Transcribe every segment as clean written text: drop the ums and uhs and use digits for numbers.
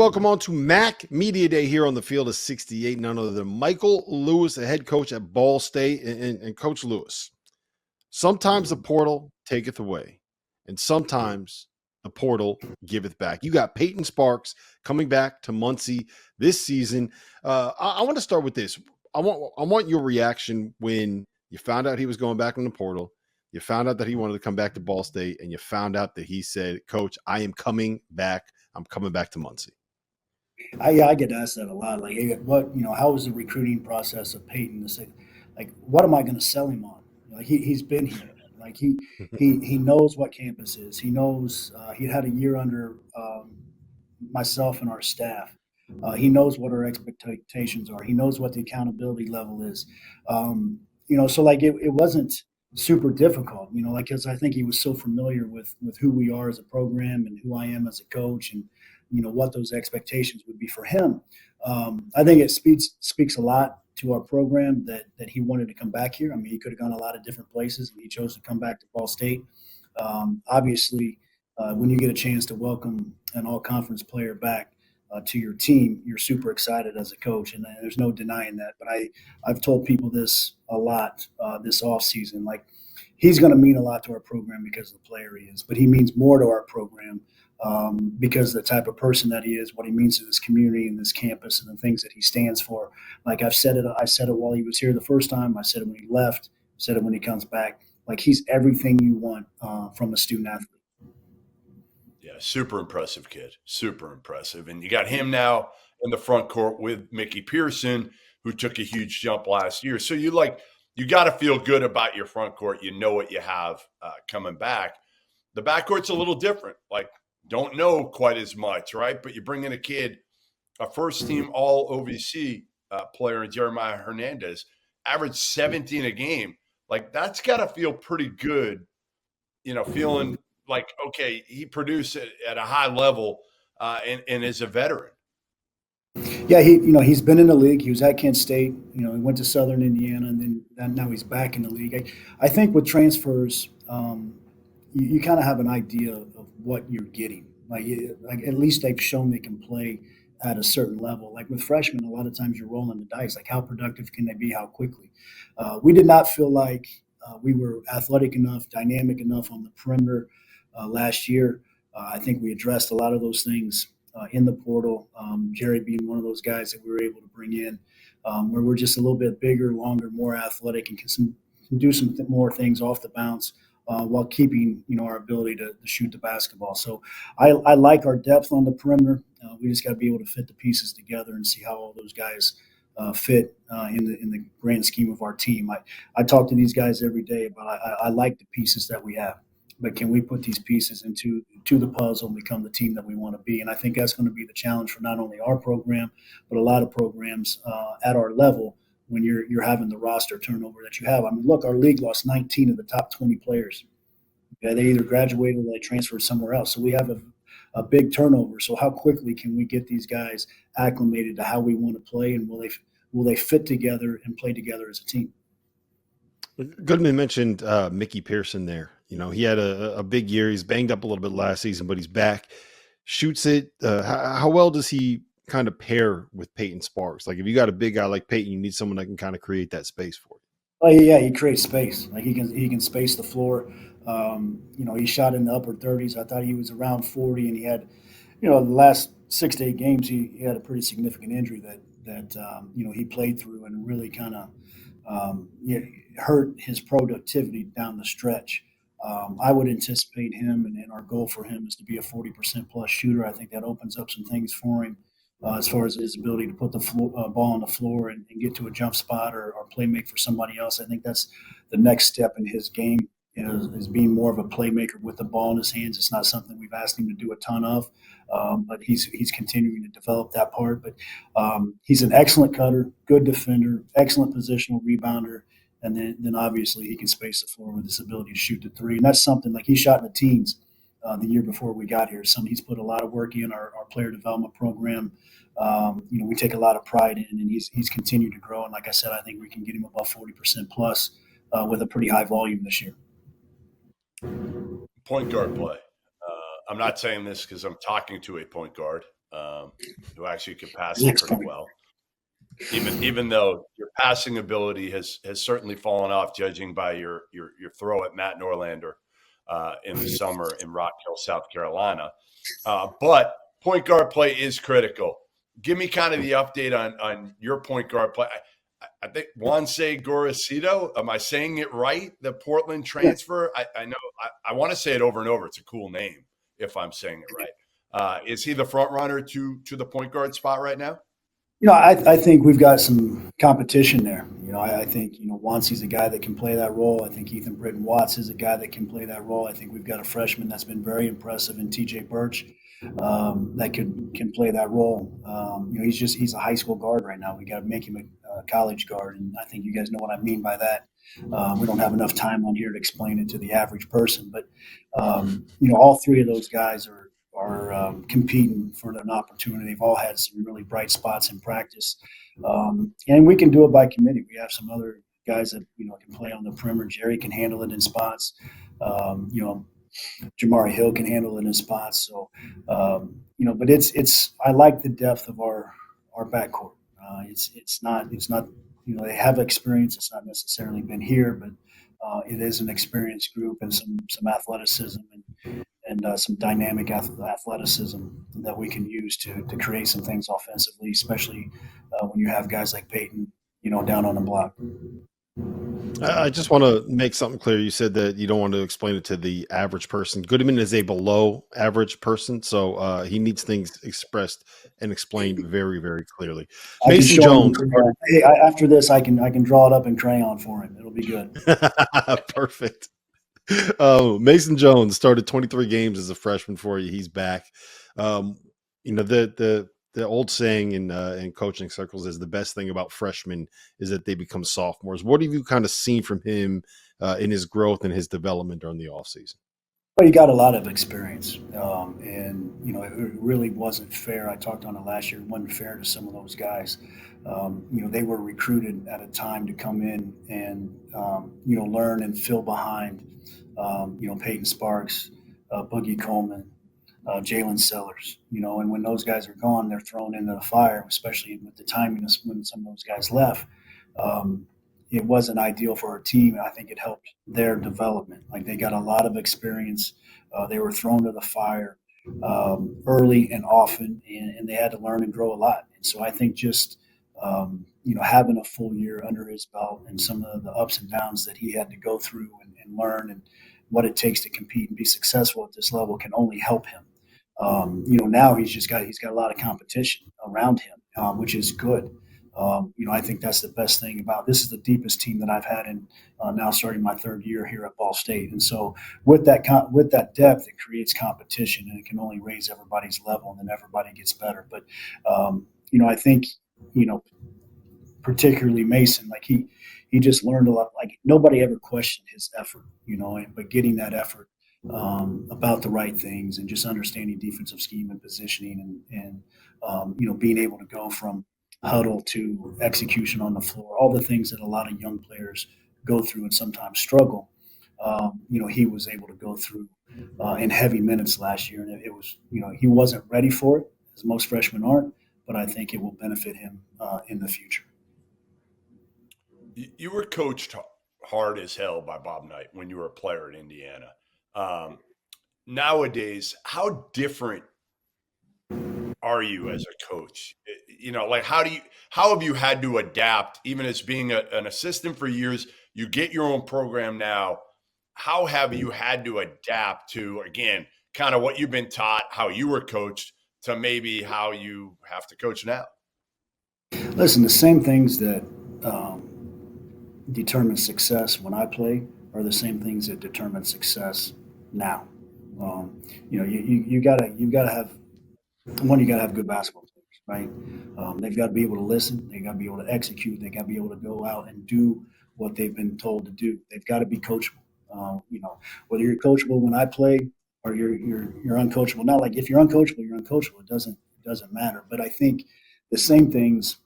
Welcome on to Mac Media Day here on the field of 68. None other than Michael Lewis, the head coach at Ball State. And Coach Lewis, sometimes the portal taketh away, and sometimes the portal giveth back. You got Peyton Sparks coming back to Muncie this season. I want to start with this. I want your reaction when you found out he was going back in the portal. You found out that he wanted to come back to Ball State, and you found out that he said, "Coach, I am coming back. I'm coming back to Muncie." I get asked that a lot. Like, hey, how was the recruiting process of Peyton to say, like, what am I going to sell him on? Like, he's been here. Like, he knows what campus is. He knows he had a year under myself and our staff. He knows what our expectations are. He knows what the accountability level is. So like it wasn't super difficult. Like, because I think he was so familiar with who we are as a program and who I am as a coach, and what those expectations would be for him. I think it speaks a lot to our program that he wanted to come back here. I mean, he could have gone a lot of different places, and he chose to come back to Ball State. Obviously, when you get a chance to welcome an all-conference player back to your team, you're super excited as a coach, and there's no denying that. But I've told people this a lot this offseason. Like, he's going to mean a lot to our program because of the player he is, but he means more to our program because of the type of person that he is, what he means to this community and this campus, and the things that he stands for. Like, I said it while he was here the first time. I said it when he left. I said it when he comes back. Like, he's everything you want from a student athlete. Yeah, super impressive kid. Super impressive. And you got him now in the front court with Mickey Pearson, who took a huge jump last year. So you got to feel good about your front court. You know what you have coming back. The backcourt's a little different. Like, don't know quite as much, right? But you bring in a first-team All-OVC player in Jeremiah Hernandez, averaged 17 a game. Like, that's got to feel pretty good, feeling like, okay, he produced at a high level and is a veteran. Yeah, he's been in the league. He was at Kent State. He went to Southern Indiana, and then now he's back in the league. I think with transfers, you kind of have an idea of what you're getting. Like at least they've shown they can play at a certain level. Like with freshmen, a lot of times you're rolling the dice. Like, how productive can they be? How quickly? We did not feel like we were athletic enough, dynamic enough on the perimeter last year. I think we addressed a lot of those things in the portal. Jerry being one of those guys that we were able to bring in, where we're just a little bit bigger, longer, more athletic, and can do some more things off the bounce. While keeping our ability to shoot the basketball. So I like our depth on the perimeter. We just got to be able to fit the pieces together and see how all those guys fit in the grand scheme of our team. I talk to these guys every day, but I like the pieces that we have. But can we put these pieces into the puzzle and become the team that we want to be? And I think that's going to be the challenge for not only our program, but a lot of programs at our level when you're having the roster turnover that you have. I mean, look, our league lost 19 of the top 20 players. Okay, they either graduated or they transferred somewhere else. So we have a big turnover. So how quickly can we get these guys acclimated to how we want to play, and will they fit together and play together as a team? Goodman mentioned Mickey Pearson there. He had a big year. He's banged up a little bit last season, but he's back. Shoots it. How well does he kind of pair with Peyton Sparks? Like, if you got a big guy like Peyton, you need someone that can kind of create that space for you. Oh yeah, he creates space. Like, he can space the floor. He shot in the upper 30s. I thought he was around 40, and he had, the last 6 to 8 games he had a pretty significant injury that he played through, and really kind of hurt his productivity down the stretch. I would anticipate him, and our goal for him is to be a 40% plus shooter. I think that opens up some things for him as far as his ability to put the ball on the floor and get to a jump spot or play make for somebody else. I think that's the next step in his game, is being more of a playmaker with the ball in his hands. It's not something we've asked him to do a ton of, but he's continuing to develop that part. But he's an excellent cutter, good defender, excellent positional rebounder. And then obviously he can space the floor with his ability to shoot the three. And that's something, like, he shot in the teens the year before we got here. He's put a lot of work in our player development program. We take a lot of pride in, and he's continued to grow. And like I said, I think we can get him above 40% plus with a pretty high volume this year. Point guard play. I'm not saying this because I'm talking to a point guard. who actually could pass it pretty well. Even though your passing ability has certainly fallen off, judging by your throw at Matt Norlander in the summer in Rock Hill, South Carolina. But point guard play is critical. Give me kind of the update on your point guard play. I think Juanse Gorosito, am I saying it right? The Portland transfer. I know I want to say it over and over. It's a cool name if I'm saying it right. Is he the front runner to the point guard spot right now? I think we've got some competition there. I think, Wansi's a guy that can play that role. I think Ethan Britton Watts is a guy that can play that role. I think we've got a freshman that's been very impressive in TJ Birch that can play that role. He's a high school guard right now. We got to make him a college guard, and I think you guys know what I mean by that. We don't have enough time on here to explain it to the average person, but all three of those guys are competing for an opportunity. They've all had some really bright spots in practice, and we can do it by committee. We have some other guys that can play on the perimeter. Jerry can handle it in spots. Jamari Hill can handle it in spots. So, but it's I like the depth of our backcourt. It's not they have experience. It's not necessarily been here, but it is an experienced group and some athleticism and some dynamic athleticism that we can use to create some things offensively, especially when you have guys like Peyton, down on the block. I just want to make something clear. You said that you don't want to explain it to the average person. Goodman is a below average person, so he needs things expressed and explained very, very clearly. Mason Jones. Hey, after this, I can draw it up in crayon for him. It'll be good. Perfect. Mason Jones started 23 games as a freshman for you. He's back. The old saying in coaching circles is the best thing about freshmen is that they become sophomores. What have you kind of seen from him in his growth and his development during the offseason? Well, he got a lot of experience, and it really wasn't fair. I talked on it last year. It wasn't fair to some of those guys. They were recruited at a time to come in and learn and fill behind. Peyton Sparks, Boogie Coleman, Jalen Sellers, and when those guys are gone, they're thrown into the fire, especially with the timing of when some of those guys left. It wasn't ideal for our team. I think it helped their development. Like, they got a lot of experience. They were thrown to the fire early and often, and they had to learn and grow a lot. And so I think just, having a full year under his belt and some of the ups and downs that he had to go through and learn and what it takes to compete and be successful at this level can only help him. Now he's got a lot of competition around him, which is good. I think that's the best thing about this. Is the deepest team that I've had in now starting my third year here at Ball State, and so with that depth, it creates competition, and it can only raise everybody's level, and then everybody gets better. But I think particularly Mason, like he just learned a lot. Like, nobody ever questioned his effort, but getting that effort about the right things and just understanding defensive scheme and positioning and being able to go from huddle to execution on the floor, all the things that a lot of young players go through and sometimes struggle. He was able to go through in heavy minutes last year, and it was, he wasn't ready for it, as most freshmen aren't, but I think it will benefit him in the future. You were coached hard as hell by Bob Knight when you were a player at Indiana. Nowadays, how different are you as a coach? How have you had to adapt, even as being an assistant for years? You get your own program now. How have you had to adapt to, again, kind of what you've been taught, how you were coached, to maybe how you have to coach now? Listen, the same things that determine success when I play are the same things that determine success now. You gotta have good basketball players, right? They've got to be able to listen. They got to be able to execute. They got to be able to go out and do what they've been told to do. They've got to be coachable. Whether you're coachable when I play or you're uncoachable. Not like if you're uncoachable, you're uncoachable. It doesn't matter. But I think the same things.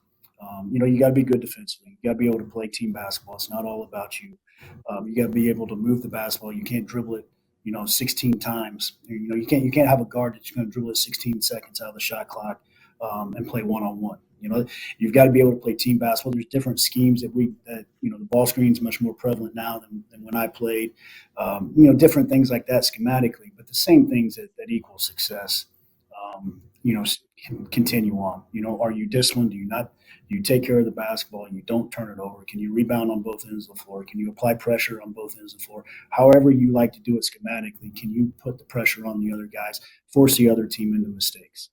You got to be good defensively. You got to be able to play team basketball. It's not all about you. You got to be able to move the basketball. You can't dribble it 16 times. You can't have a guard that's going to dribble it 16 seconds out of the shot clock and play one-on-one. You've got to be able to play team basketball. There's different schemes that the ball screen is much more prevalent now than when I played. Different things like that schematically, but the same things that equal success. Continue on. Are you disciplined? Do you take care of the basketball? You don't turn it over. Can you rebound on both ends of the floor? Can you apply pressure on both ends of the floor? However you like to do it schematically, can you put the pressure on the other guys, force the other team into mistakes?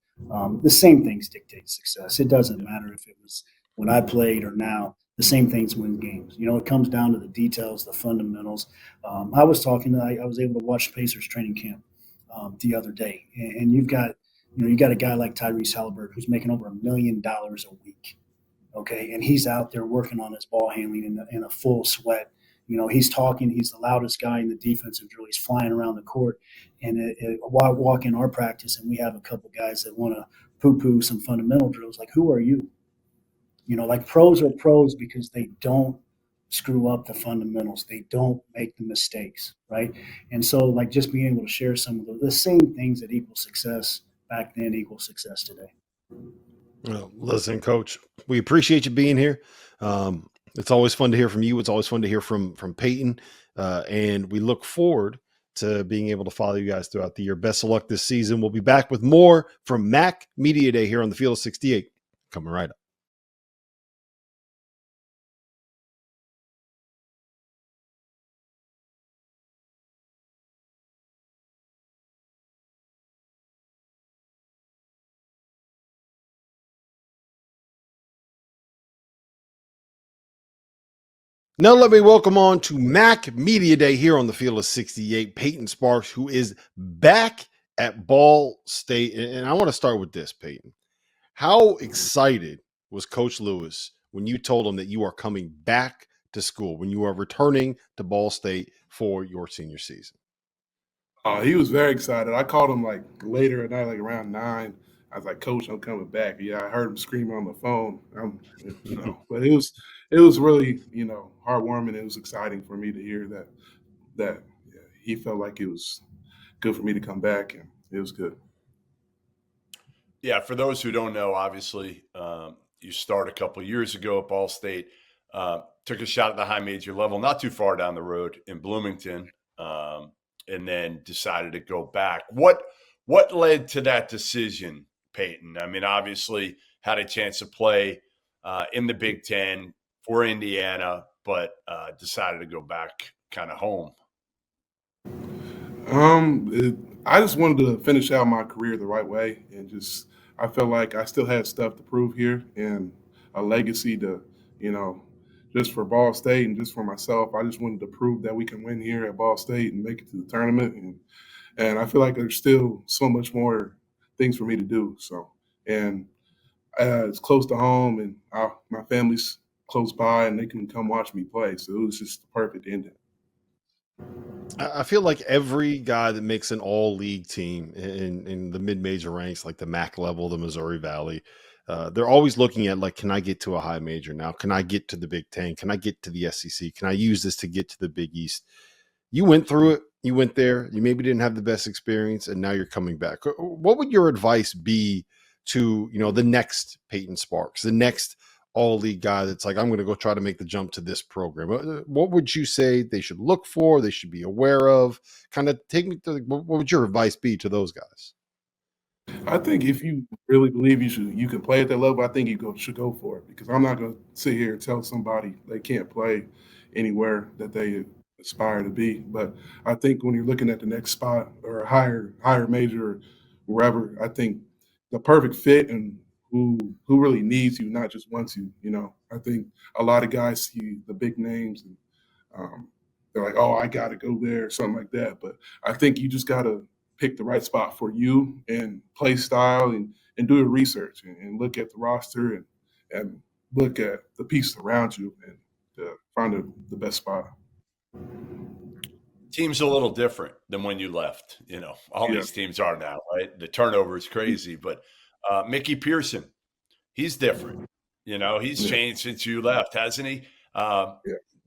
The same things dictate success. It doesn't matter if it was when I played or now. The same things win games. It comes down to the details, the fundamentals. I was able to watch Pacers training camp the other day, and you've got a guy like Tyrese Halliburton who's making over $1 million a week. Okay. And he's out there working on his ball handling in a full sweat. He's talking, he's the loudest guy in the defensive drill. He's flying around the court. And while I walk in our practice and we have a couple guys that want to poo-poo some fundamental drills, like, who are you? Like, pros are pros because they don't screw up the fundamentals. They don't make the mistakes, right? And so, like, just being able to share some of the same things that equal success back then equal success today. Well, listen, Coach, we appreciate you being here. It's always fun to hear from you. It's always fun to hear from Peyton. And we look forward to being able to follow you guys throughout the year. Best of luck this season. We'll be back with more from MAC Media Day here on the Field of 68. Coming right up. Now let me welcome on to MAC Media Day here on the Field of 68, Peyton Sparks, who is back at Ball State. And I want to start with this, Peyton. How excited was Coach Lewis when you told him that you are coming back to school, when you are returning to Ball State for your senior season? He was very excited. I called him like later at night, like around 9. I was like, "Coach, I'm coming back." Yeah, I heard him screaming on the phone. But it was really, heartwarming. It was exciting for me to hear that he felt like it was good for me to come back, and it was good. Yeah, for those who don't know, obviously, you start a couple of years ago at Ball State, took a shot at the high major level, not too far down the road in Bloomington, and then decided to go back. What led to that decision, Peyton? I mean, obviously, had a chance to play in the Big Ten for Indiana, but decided to go back kind of home. I just wanted to finish out my career the right way, and I felt like I still had stuff to prove here and a legacy to, just for Ball State and just for myself. I just wanted to prove that we can win here at Ball State and make it to the tournament, and I feel like there's still so much more things for me to do. So, and it's close to home, and my family's close by, and they can come watch me play. So it was just the perfect ending. I feel like every guy that makes an all-league team in the mid-major ranks, like the MAC level, the Missouri Valley, they're always looking at, like, can I get to a high major now? Can I get to the Big Ten? Can I get to the SEC? Can I use this to get to the Big East? You went through it. You went there. You maybe didn't have the best experience, and now you're coming back. What would your advice be to, the next Peyton Sparks, the next all-league guy that's like, I'm going to go try to make the jump to this program? What would you say they should look for, they should be aware of? Kind of take me to, what would your advice be to those guys? I think if you really believe you can play at that level, I think you should go for it, because I'm not going to sit here and tell somebody they can't play anywhere that they aspire to be. But I think when you're looking at the next spot or a higher major or wherever, I think the perfect fit and who really needs you, not just wants you. I think a lot of guys see the big names and they're like, "Oh, I got to go there," or something like that. But I think you just got to pick the right spot for you and play style and do your research and look at the roster and look at the pieces around you and find the best spot. Team's a little different than when you left. All Yeah. these teams are now, right? The turnover is crazy, but Mickey Pearson, he's different. He's Yeah. changed since you left, hasn't he? Yeah.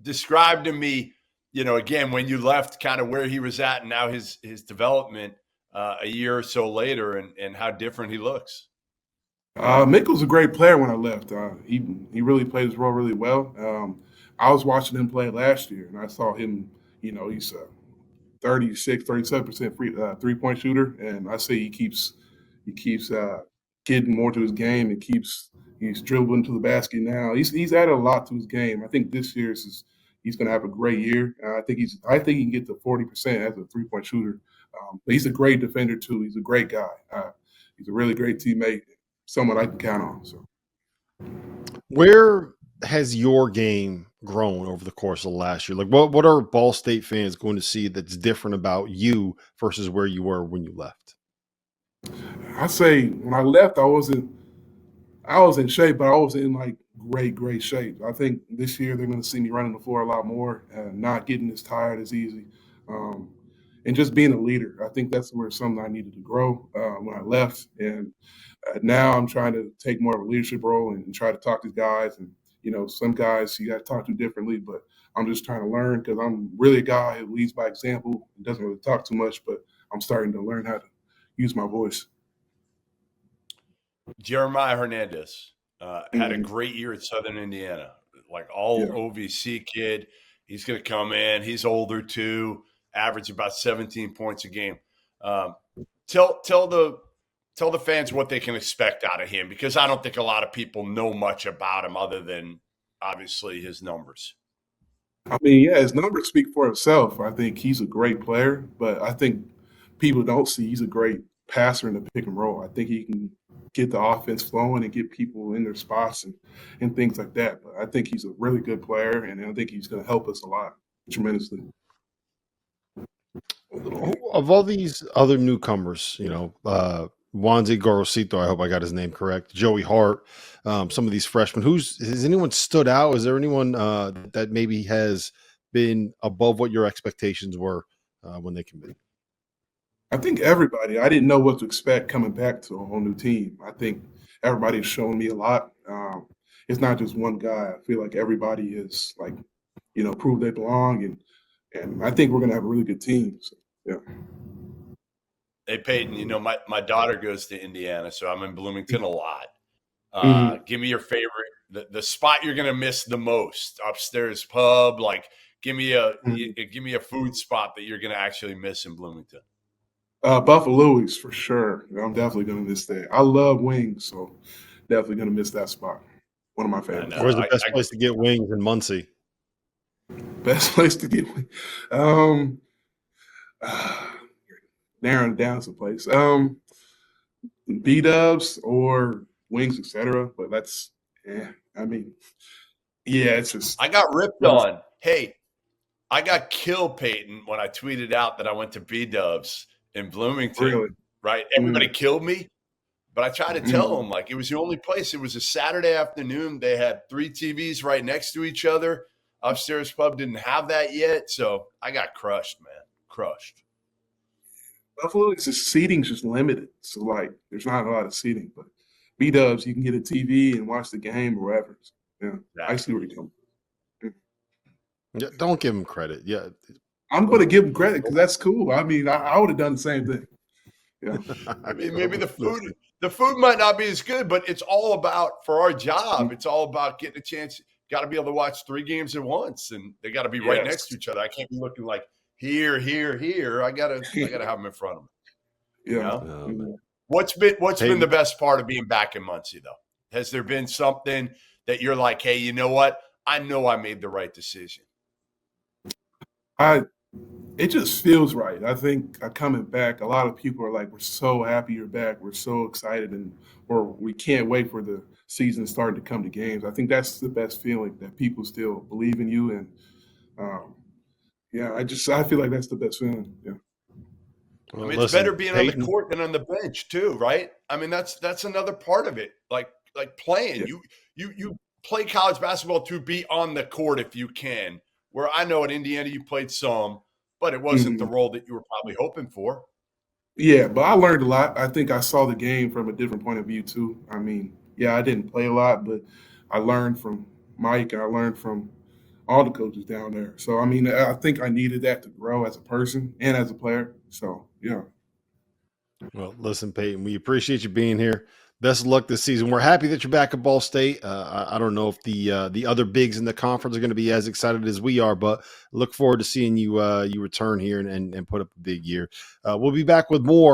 Describe to me, again, when you left kind of where he was at and now his development a year or so later and how different he looks. Mick was a great player when I left. He really played his role really well. I was watching him play last year, and I saw him. He's a 37% free 3-point shooter, and I say he keeps getting more to his game and he's dribbling to the basket now. He's added a lot to his game. I think this year he's going to have a great year. I think he can get to 40% as a 3-point shooter. But he's a great defender too. He's a great guy. He's a really great teammate. Someone I can count on. So, Where has your game grown over the course of last year? Like, what are Ball State fans going to see that's different about you versus where you were when you left? I say when I left, I was in shape, but I was in like great shape. I think this year they're going to see me running the floor a lot more, not getting as tired as easy, and just being a leader. I think that's where something I needed to grow when I left, and now I'm trying to take more of a leadership role and try to talk to guys. And some guys you got to talk to differently, but I'm just trying to learn because I'm really a guy who leads by example and doesn't really talk too much, but I'm starting to learn how to use my voice. Jeremiah Hernandez had a great year at Southern Indiana, like all OVC kid. He's going to come in. He's older too, average about 17 points a game. Tell the fans what they can expect out of him, because I don't think a lot of people know much about him other than obviously his numbers. I mean, yeah, his numbers speak for himself. I think he's a great player, but I think people don't see he's a great passer in the pick and roll. I think he can get the offense flowing and get people in their spots and things like that. But I think he's a really good player, and I think he's going to help us a lot, tremendously. Of all these other newcomers, Wanzi Gorosito, I hope I got his name correct, Joey Hart, some of these freshmen, has anyone stood out? Is there anyone that maybe has been above what your expectations were when they committed? I think everybody. I didn't know what to expect coming back to a whole new team. I think everybody's shown me a lot. It's not just one guy. I feel like everybody is proved they belong, and I think we're going to have a really good team. So, yeah. Hey, Peyton, my daughter goes to Indiana, so I'm in Bloomington a lot. Give me your favorite, the spot you're going to miss the most, upstairs pub. Like, give me a food spot that you're going to actually miss in Bloomington. Buffalo Louie's for sure. I'm definitely going to miss that. I love wings, so definitely going to miss that spot. One of my favorites. Where's the best place to get wings in Muncie? Best place to get wings? Narrowing down some place. B-dubs or wings, etc. But that's, it's just. I got ripped on. Hey, I got killed, Peyton, when I tweeted out that I went to B-dubs in Bloomington. Really? Right? Everybody killed me. But I tried to tell them, it was the only place. It was a Saturday afternoon. They had 3 TVs right next to each other. Upstairs pub didn't have that yet. So I got crushed, man. Crushed. Buffalo, the seating's just limited. So, there's not a lot of seating. But B-dubs, you can get a TV and watch the game or whatever. So, yeah, I see where you're coming. Yeah, don't give him credit. Yeah. I'm going to give him credit because that's cool. I mean, I would have done the same thing. Yeah. I mean, maybe the food might not be as good, but it's all about, for our job, it's all about getting a chance. Got to be able to watch 3 games at once, and they got to be right next to each other. I can't be looking like here. I gotta have them in front of me. Yeah. What's been the best part of being back in Muncie, though? Has there been something that you're like, hey, you know what? I know I made the right decision. It just feels right. I think coming back, a lot of people are like, we're so happy you're back. We're so excited, or we can't wait for the season starting to come to games. I think that's the best feeling, that people still believe in you. And I feel like that's the best feeling. Yeah. Well, it's better being Peyton, on the court than on the bench too, right? I mean, that's another part of it. Like playing, you play college basketball to be on the court if you can. Where I know at Indiana you played some, but it wasn't the role that you were probably hoping for. Yeah, but I learned a lot. I think I saw the game from a different point of view too. I mean, I didn't play a lot, but I learned from Mike. I learned from all the coaches down there. So I mean, I think I needed that to grow as a person and as a player. So yeah. Well, listen, Peyton, we appreciate you being here. Best of luck this season. We're happy that you're back at Ball State. I don't know if the other bigs in the conference are going to be as excited as we are, but look forward to seeing you you return here and put up a big year. We'll be back with more